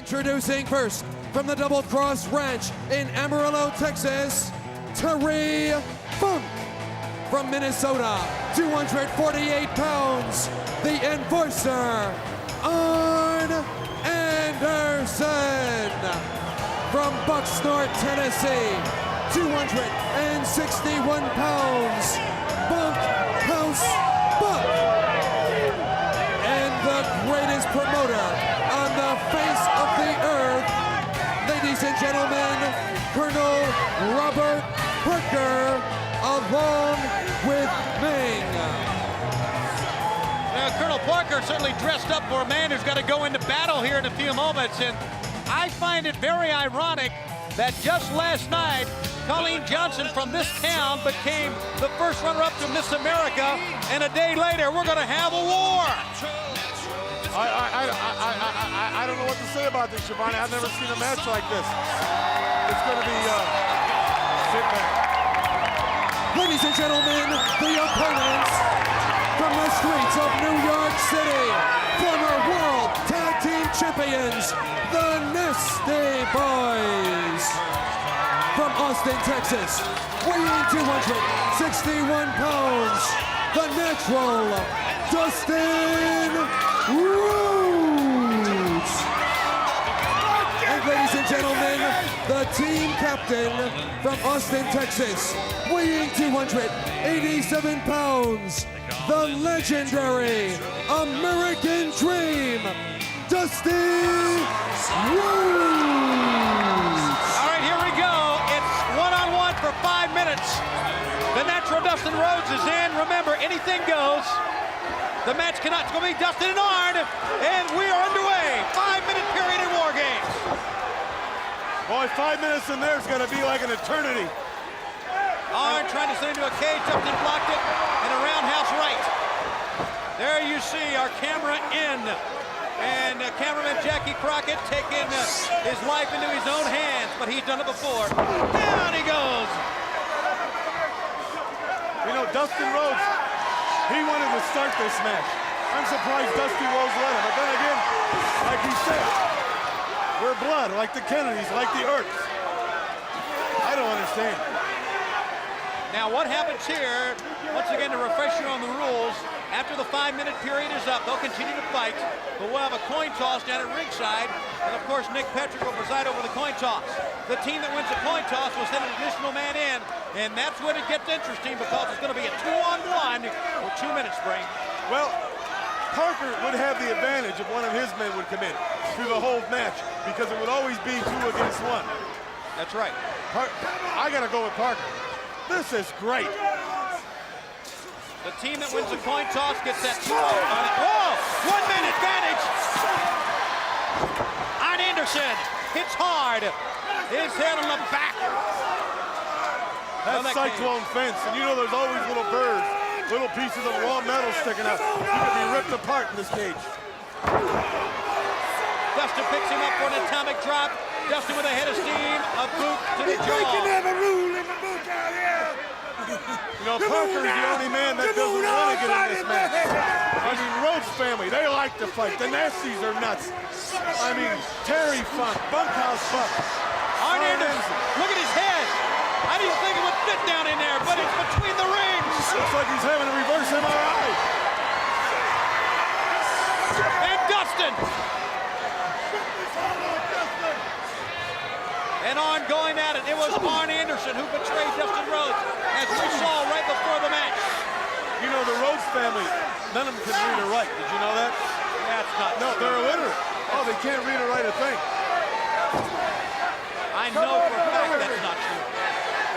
Introducing first, from the Double Cross Ranch in Amarillo, Texas, Terry Funk. From Minnesota, 248 pounds, the Enforcer, Arn Anderson. From Bucksnort, Tennessee, 261 pounds, Bunkhouse Buck. And the greatest promoter on the face of the earth, ladies and gentlemen, Colonel Robert Parker, along with Ming. Now, Colonel Parker certainly dressed up for a man who's got to go into battle here in a few moments, and I find it very ironic that just last night, Colleen Johnson from this town became the first runner-up to Miss America, and a day later, we're going to have a war. I don't know what to say about this, Shivani. I've never seen a match like this. It's going to be sit back. Ladies and gentlemen, the opponents from the streets of New York City, former World Tag Team Champions, the Nasty Boys. From Austin, Texas, weighing 261 pounds, the natural, Dustin Rhodes. And ladies and gentlemen, the team captain from Austin, Texas, weighing 287 pounds, the legendary American Dream, Dustin Rhodes. All right, here we go. It's one-on-one for 5 minutes. The natural Dustin Rhodes is in. Remember, anything goes. The match cannot, it's going to be Dustin and Arn, and we are underway. 5-minute period in WarGames. Boy, 5 minutes in there is going to be like an eternity. Arn trying to send into a cage. Dustin blocked it, and a roundhouse right. There you see our camera in. And cameraman Jackie Crockett taking his life into his own hands, but he's done it before. Down he goes. You know, Dustin Rhodes, he wanted to start this match. I'm surprised Dusty Rhodes let him. But then again, like he said, we're blood, like the Kennedys, like the Earths. I don't understand. Now what happens here, once again to refresh you on the rules, after the 5-minute period is up, they'll continue to fight, but we'll have a coin toss down at ringside, and of course Nick Patrick will preside over the coin toss. The team that wins the coin toss will send an additional man in, and that's when it gets interesting because it's going to be a 2-on-1 for 2 minutes, Brain. Well, Parker would have the advantage if one of his men would come in through the whole match, because it would always be 2 against 1. That's right. I got to go with Parker. This is great. The team that wins the coin toss gets that 2-0 on it. Whoa! 1-man advantage! Arn Anderson hits hard. His head on the back. That's cyclone fence, and you know there's always little birds, little pieces of raw metal sticking out. You could be ripped apart in this cage. Dustin picks him up for an atomic drop. Dustin with a head of steam, a boot to the jaw. You can have a rule in the book out here. You know, Parker is the only man that doesn't want to get in this match. I mean, Rhodes family, they like to fight. The Nasties are nuts. I mean, Terry Funk, Bunkhouse Buck. Arn Anderson, look at his head. I didn't think it would fit down in there, but it's between the rings. Looks like he's having a reverse MRI. And Dustin. And Arn going at it. It was Arn Anderson who betrayed Dustin Rhodes, as we saw right before the match. You know, the Rhodes family, none of them can read or write. Did you know that? That's not No, true. they're illiterate. Oh, they can't read or write a thing. I know for a fact that's not true.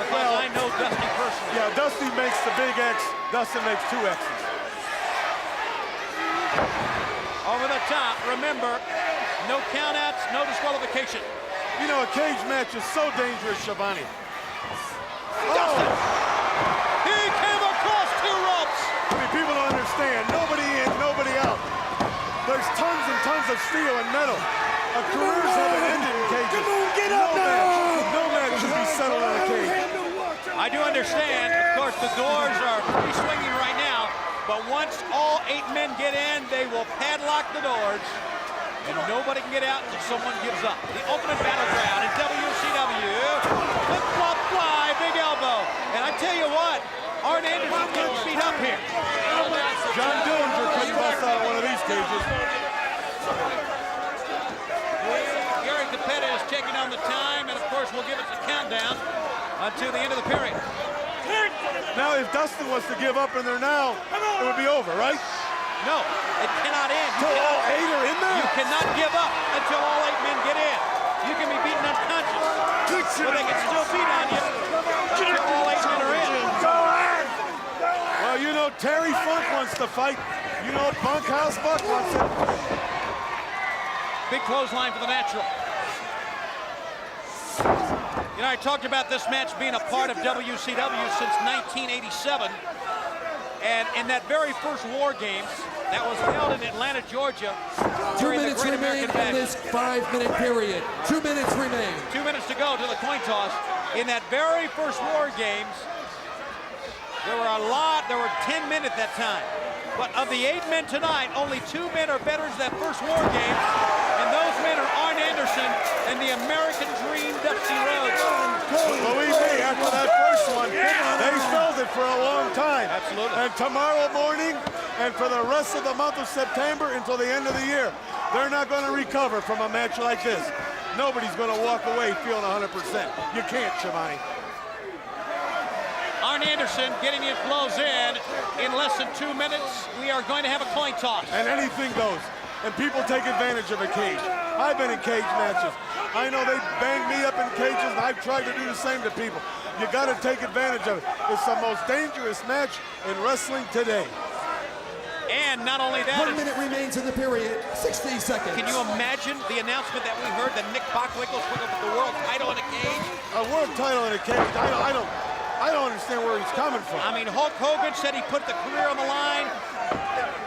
Because I know Dusty personally. Yeah, Dusty makes the big X. Dustin makes 2 X's. Over the top, remember, no countouts, no disqualification. You know, a cage match is so dangerous, Shivani. Dustin! He came across 2 ropes! I mean, people don't understand. Nobody in, nobody out. There's tons and tons of steel and metal. Careers haven't ended in cages. Come on, get up No match should be settled in a cage. I do understand, of course, the doors are free swinging right now, but once all 8 men get in, they will padlock the doors. And nobody can get out until someone gives up. The ultimate battleground in WCW. Flip-flop fly, big elbow. And I tell you what, Arn Anderson getting beat up here. John Dillinger couldn't bust out of one of these cages. Gary Capetta is checking on the time, and of course we'll give us a countdown until the end of the period. Now, if Dustin was to give up in there now, it would be over, right? No, it cannot end. Until all 8 are in there? You cannot give up until all 8 men get in. You can be beaten unconscious, but they can still beat on you until all 8 men are in. Well, you know, Terry Funk wants to fight. You know, Bunkhouse Buck wants it. Big clothesline for the natural. You know, I talked about this match being a part of WCW since 1987. And in that very first WarGames that was held in Atlanta, Georgia, 2 during the minutes Great remain American in this Bash. 5-minute period. 2 minutes remain. 2 minutes to go to the coin toss. In that very first WarGames, there were 10 men at that time. But of the 8 men tonight, only 2 men are veterans of that first WarGames, and those men are Arn Anderson and the American Dream, Dusty Rhodes. Believe me, after that first one, they felt it for a long time. Absolutely. And tomorrow morning, and for the rest of the month of September until the end of the year, they're not going to recover from a match like this. Nobody's going to walk away feeling 100%. You can't, Shivani. Arn Anderson getting his blows in less than 2 minutes. We are going to have a coin toss. And anything goes. And people take advantage of a cage. I've been in cage matches. I know they bang me up in cages, and I've tried to do the same to people. You got to take advantage of it. It's the most dangerous match in wrestling today. And not only that, 1 minute remains in the period. 60 seconds. can you imagine the announcement that we heard that Nick Bockwinkel's picking up the world title in a cage? A world title in a cage, I don't understand where he's coming from. I mean, Hulk Hogan said he put the career on the line,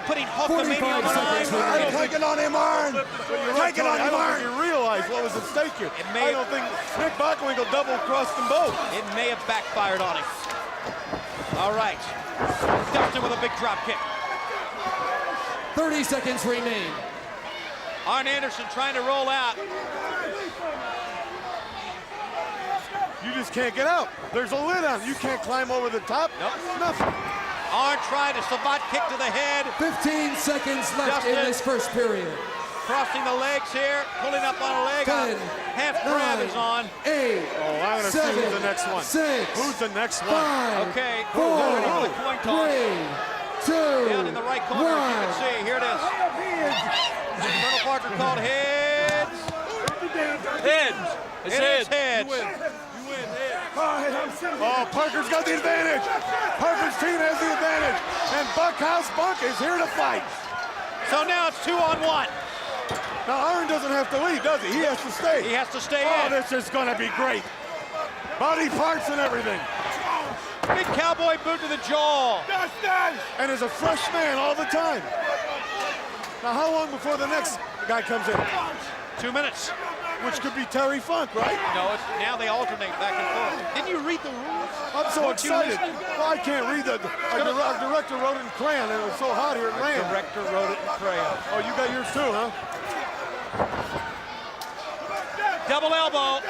putting Hulkamania on the 45 line. seconds remaining. Take it on him, Arn. Take it on I him, don't Arn. think you realize what was at stake here. may- I don't think Nick Bockwinkel double-crossed them both. It may have backfired on him. All right. Dustin with a big drop kick. 30 seconds remain. Arn Anderson trying to roll out. You just can't get out. There's a lid on it. You can't climb over the top. Nope. Nothing. Arn tried a savate kick to the head. 15 seconds left in Dustin. this first period. Crossing the legs here, pulling up on a leg. 10, Half grab is on. 8, Oh, I'm going to see 7, who's the next one. 6, Who's the next one? 5, Okay, 4, ready for the coin toss. 3, 2, Down in the right corner, as you can see. Here it is. Colonel Parker called heads. Heads. It is heads. Oh, Parker's got the advantage. Parker's team has the advantage. And Bunkhouse Bunk is here to fight. So now it's 2-on-1. Now, Arn doesn't have to leave, does he? He has to stay. He has to stay Oh, in. this is going to be great. Body parts and everything. Big cowboy boot to the jaw. And is a fresh man all the time. Now, how long before the next guy comes in? 2 minutes. Which could be Terry Funk, right? No, it's now they alternate back and forth. Didn't you read the rules? I'm so Weren't you excited. listening? Well, I can't read the. Our director wrote it in crayon, and it was so hot here it ran. Director wrote it in crayon. Oh, you got yours too, huh? Double elbow.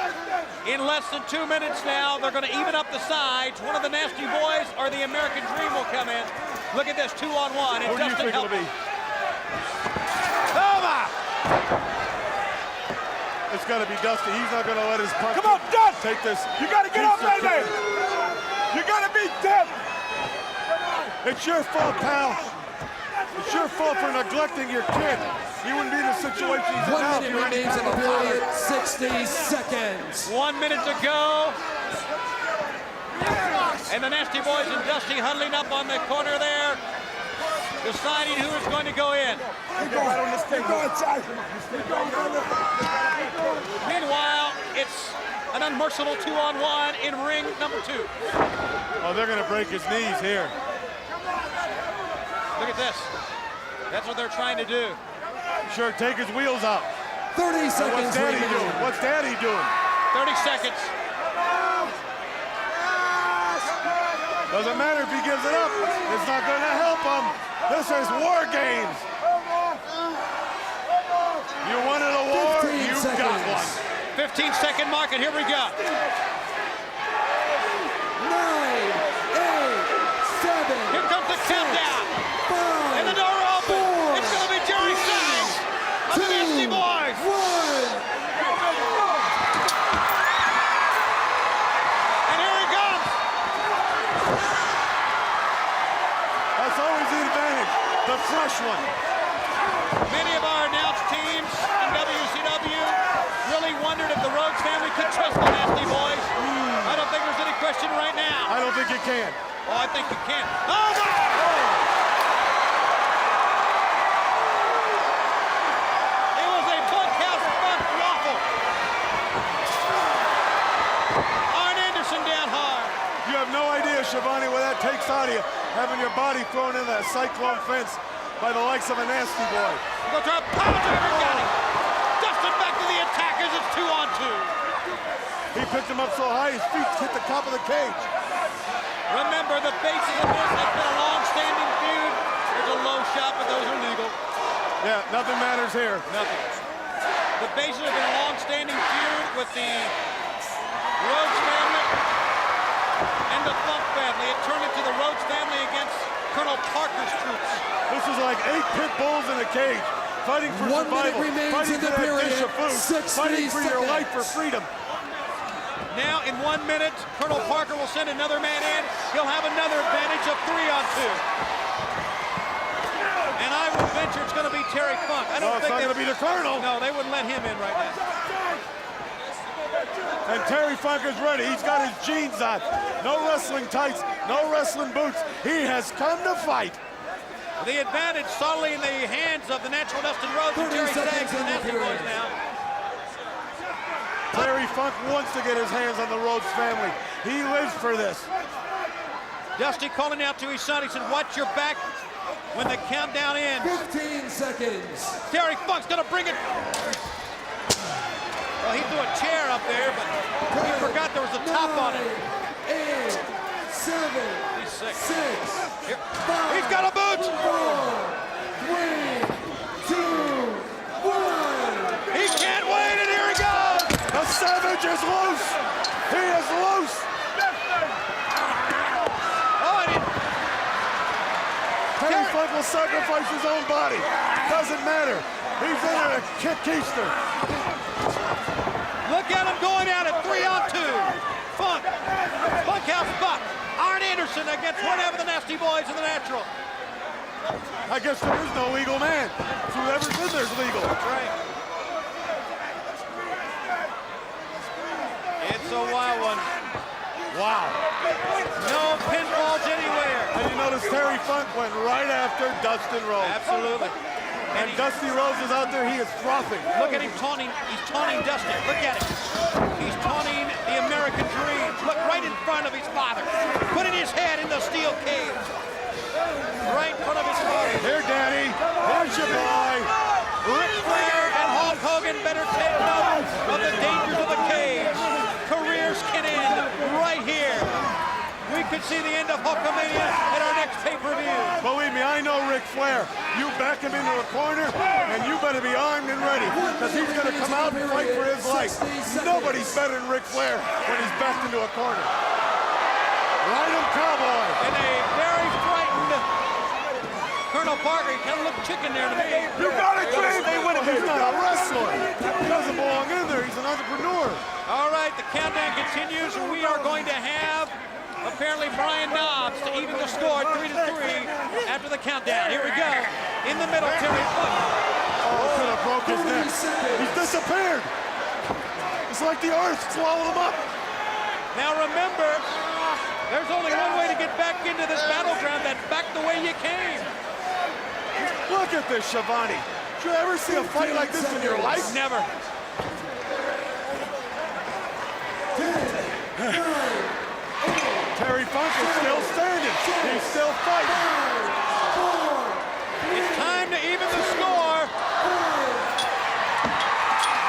In less than 2 minutes now, they're going to even up the sides. One of the Nasty Boys or the American Dream will come in. Look at this, 2-on-1. And Who do you Dustin think it'll be? Over. It's got to be Dusty. He's not going to let his punch. Come on, Dust. Take this. You got to get up, piece of baby. chicken. You got to beat them. It's your fault, pal. It's your fault for neglecting your kid. You wouldn't be in the situation he's in 1 now. if minute you were any remains in kind the of a period. father. 60 seconds. 1 minute to go. And the Nasty Boys and Dusty huddling up on the corner there, deciding who is going to go in. Meanwhile, it's an unmerciful 2-on-1 in ring number 2. Oh, they're going to break his knees here. Look at this. That's what they're trying to do. Sure, take his wheels out. 30 And seconds what's Daddy remaining. doing? What's Daddy doing? 30 seconds. Doesn't matter if he gives it up. It's not going to help him. This is WarGames. You wanted a war, 15 you seconds. got one. 15-second mark, and here we go. 9, 8, 7. Here comes the countdown. 5, And the door opens. 4, It's going to be Jerry Sines of the Nasty Boys. 1. And here he comes. That's always the advantage, the fresh one. Many of our announced teams in WCW really wondered if the Rhodes family could trust the Nasty Boys. I don't think there's any question right now. I don't think you can. Oh, I think you can. Oh, my! It was a bunkhouse buck waffle. Arn Anderson down hard. You have no idea, Shivani, what that takes out of you, having your body thrown in that cyclone fence by the likes of a Nasty Boy. Go try a power driver, got him. Dustin back to the attack as it's 2-on-2. He picked him up so high, his feet hit the top of the cage. Remember, the basis of this has been a long-standing feud. There's a low shot, but those are legal. Yeah, nothing matters here. Nothing. The basis has been a long-standing feud with the Rhodes family and the Funk family. It turned into the Rhodes family against Colonel Parker's troops. This is like 8 pit bulls in a cage, fighting for 1 minute survival, remains fighting in for the that period. dish of food, 60 fighting for your seconds. life for freedom. Now, in 1 minute, Colonel Parker will send another man in. He'll have another advantage of 3-on-2. And I would venture it's going to be Terry Funk. I don't No, it's think not going to be the Colonel. No, they wouldn't let him in right now. And Terry Funk is ready. He's got his jeans on. No wrestling tights, no wrestling boots. He has come to fight. The advantage solidly in the hands of the natural Dustin Rhodes and 30 Jerry seconds Sines, the in the Nasty period. Boys now. Terry Funk wants to get his hands on the Rhodes family. He lives for this. Dusty calling out to his son. He said, watch your back when the countdown ends. 15 seconds. Terry Funk's going to bring it. Well, he threw a chair up there, but he forgot there was a top on it. 8, 7, He's sick. 6, Here. 5, He's got a boot. 4, 3, 2, 1. He can't wait, and here he goes. The Savage is loose. He is loose. Oh, and Terry Funk will sacrifice his own body. Doesn't matter. He's in a kick keister. look at him going at it. 3-on-2. Funk. Bunkhouse Buck. Arn Anderson against one half of the Nasty Boys in the natural. I guess there is no legal man. Whoever's in there's legal. That's right. It's a wild one. Wow. No pinfalls anywhere. And you notice Terry Funk went right after Dustin Rhodes. Absolutely. And Dusty Rhodes is out there, he is frothing. Look at him taunting. He's taunting Dustin. Look at him. He's taunting the American dream. Look right in front of his father. Putting his head in the steel cage. Right in front of his father. Here, Daddy. Here's your boy. Ric Flair and Hulk Hogan better take note of the dangers of the cage. Careers can end right here. We could see the end of Hulkamania at our next pay-per-view. Believe me, I know Ric Flair. You back him into a corner, and you better be armed and ready, because he's going to come out and fight for his life. Nobody's better than Ric Flair when he's backed into a corner. Ride him, cowboy. And a very frightened Colonel Parker. He kind of looked chicken there to me. You got it, James. He's not a wrestler. He doesn't belong in there. He's an entrepreneur. All right, the countdown continues. We are going to have apparently Brian Knobs to even the score 3-3 after the countdown. Here we go. In the middle, Terry Funk. Oh, could have broke his neck. He's disappeared. It's like the earth swallowed him up. Now remember, there's only one way to get back into this battleground. That's back the way you came. Look at this, Shivani. Did you ever see a fight like this in your life? Never. Terry Funk is still standing. He's still fighting. It's time to even the score.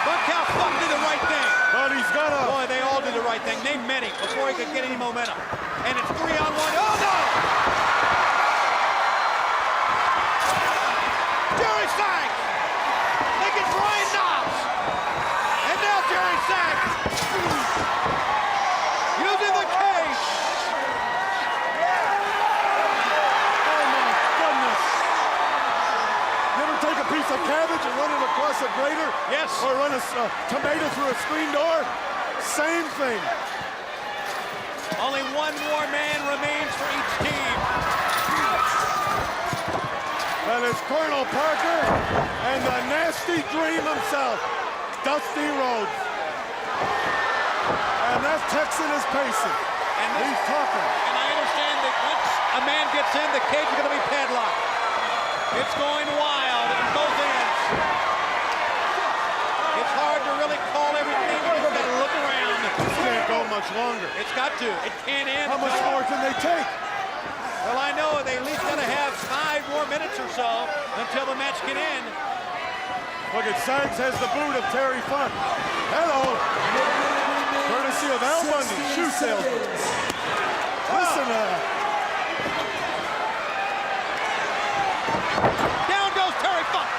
Bunkhouse Buck did the right thing. But he's got a... Boy, they all did the right thing. Name many before he could get any momentum. And it's 3-on-1. Oh, no! Jerry Sines! They get Brian Yes. Or run a tomato through a screen door? Same thing. Only one more man remains for each team. And it's Colonel Parker and the nasty dream himself, Dusty Rhodes. And that Texan is pacing. And he's talking. And I understand that once a man gets in, the cage is going to be padlocked. It's going wild at both ends. It's hard to really call everything. You've got to look around. This can't go much longer. It's got to. It can't end. How much more can they take? Well, I know they at least got to have 5 more minutes or so until the match can end. Look at Sags has the boot of Terry Funk. Hello. Courtesy of Al Bundy, shoe salesman. Listen to that. Down goes Terry Funk.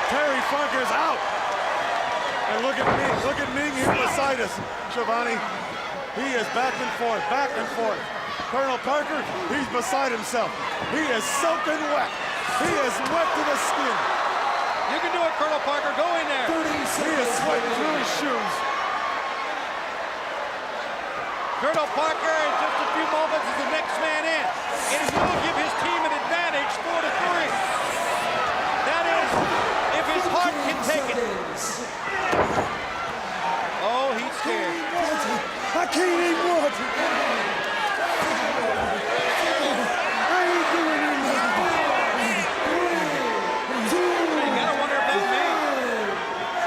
Terry Funk is out. And look at Ming here beside us, Shivani. He is back and forth, back and forth. Colonel Parker, he's beside himself. He is soaking wet. He is wet to the skin. You can do it, Colonel Parker. Go in there. He is sweating through his shoes. Colonel Parker, in just a few moments, is the next man in. And he will give his team an advantage, 4-3. That is, if his heart can take it. Oh, he's scared. I can't eat water. I ain't doing anything. You gotta wonder about me.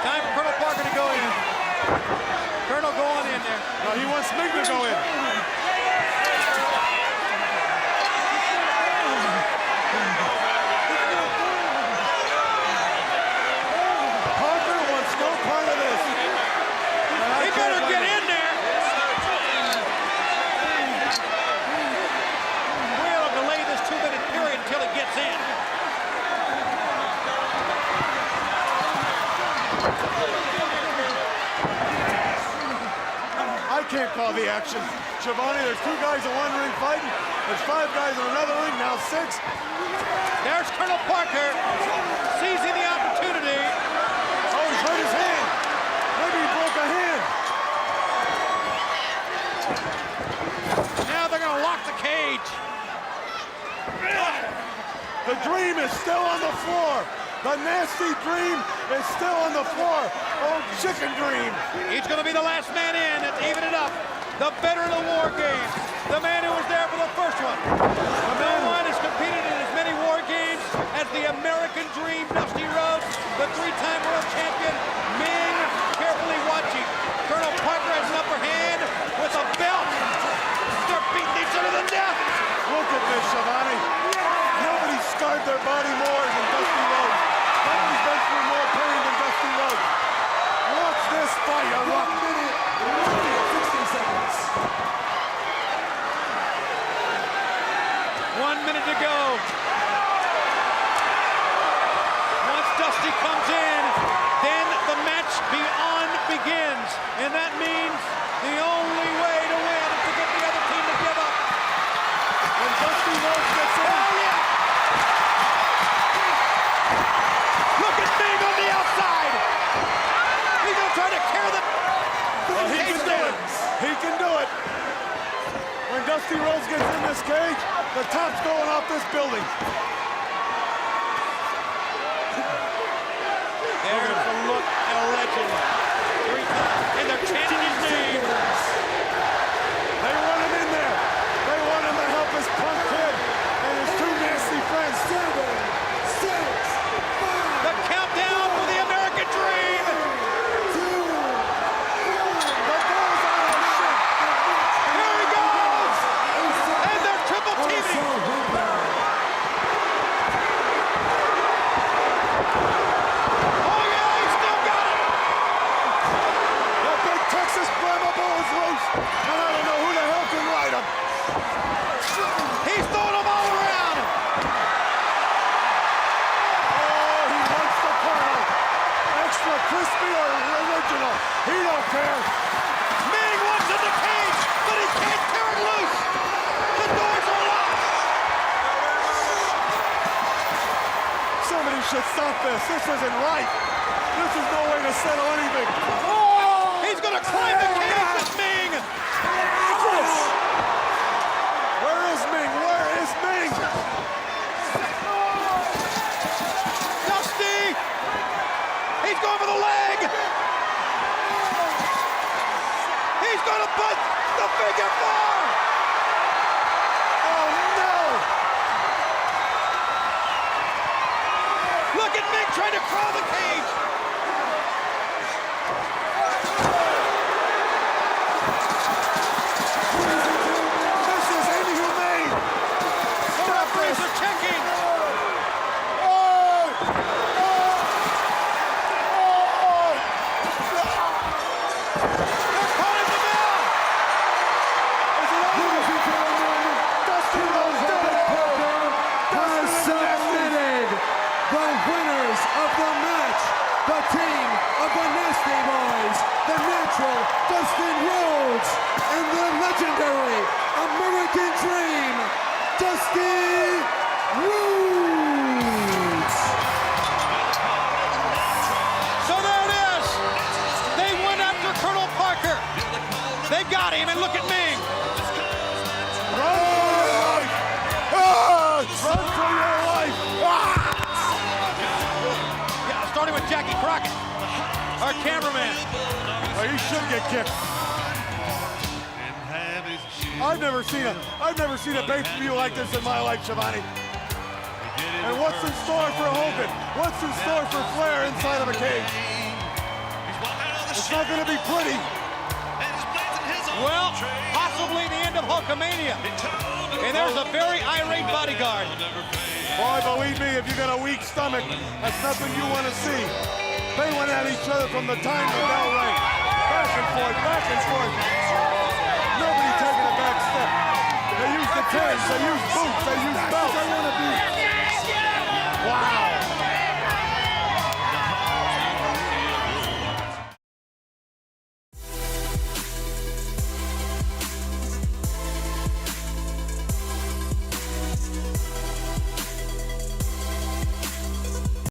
Time for Colonel Parker to go in. Colonel, go on in there. No, he wants Ming to go in. Parker wants no part of this. He better get in there. We'll delay this 2-minute period until he gets in. I can't call the action. Shivani, there's 2 guys in one ring fighting. There's 5 guys in another ring, now 6. There's Colonel Parker seizing the opportunity. Oh, he's hurt his hand. Maybe he broke a hand. Now they're going to lock the cage. The dream is still on the floor. The nasty dream is still on the floor. Oh, chicken dream. He's going to be the last man in and even it up. The veteran of WarGames. The man who was there for the first one. The man who has competed in as many WarGames as the American Dream, Dusty Rhodes, the 3-time world champion, Ming, carefully watching. Colonel Parker has an upper hand with a belt. They're beating each other to death. Look at this, Shivani. Nobody scarred their body more than Dusty Rhodes. Nobody's been through more pain than Dusty Rhodes. Watch this fight erupt. 1 minute and 60 seconds. 1 minute to go. Once Dusty comes in, then the match beyond begins. And that means the only way to win is to get the other team to give up. When Dusty Rhodes gets in, Oh, yeah! Look at Ming on the outside! He's gonna try to carry the... well, he can do it. He can do it. When Dusty Rhodes gets in this cage, the top's going off this building. There's the look at a legend. 3 times, and they're chanting his name. They want him in there. They want him to help his punk kid and his 2 nasty friends. 7, 6, 5, The countdown for the American Dream. 2, 1. The door's out of shit. Here he goes! And they're triple teaming. Oh yeah, he still got it. The big Texas Brahma bull is loose, and I don't know who the hell can ride him. He's throwing them all around. Oh, he wants the Colonel. Extra crispy or original. He don't care. Ming wants in the cage, but he can't tear it loose. The doors are locked. Somebody should stop this. This isn't right. This is no way to settle anything. He's going to climb the cage with Ming. Where is Ming? Where is Ming? Dusty. He's going for the leg. He's going to put the figure four. Oh no! Look at Ming trying to crawl the cage. This is inhumane! The referees are checking. They're calling the bell. Dustin Rhodes did it! has submitted the winners of the match, the team of the Nasty Boys, the natural Dustin Rhodes, and the legendary American Dream, Dustin Rhodes. So there it is. They went after Colonel Parker. They got him, and look at Ming. Run for your life! Run for your life! Yeah, starting with Jackie Crockett, our cameraman. Oh, he should get kicked. I've never seen a pay-per-view like this in my life, Shivani. And what's in store for Hogan? What's in store for Flair inside of a cage? It's not going to be pretty. Well, possibly the end of Hulkamania. And there's a very irate bodyguard. Boy, believe me, if you got a weak stomach, that's nothing you want to see. They went at each other from the time the bell rang. Back and forth, back and forth. Nobody taking a back step. They used the cage, they used boots, they used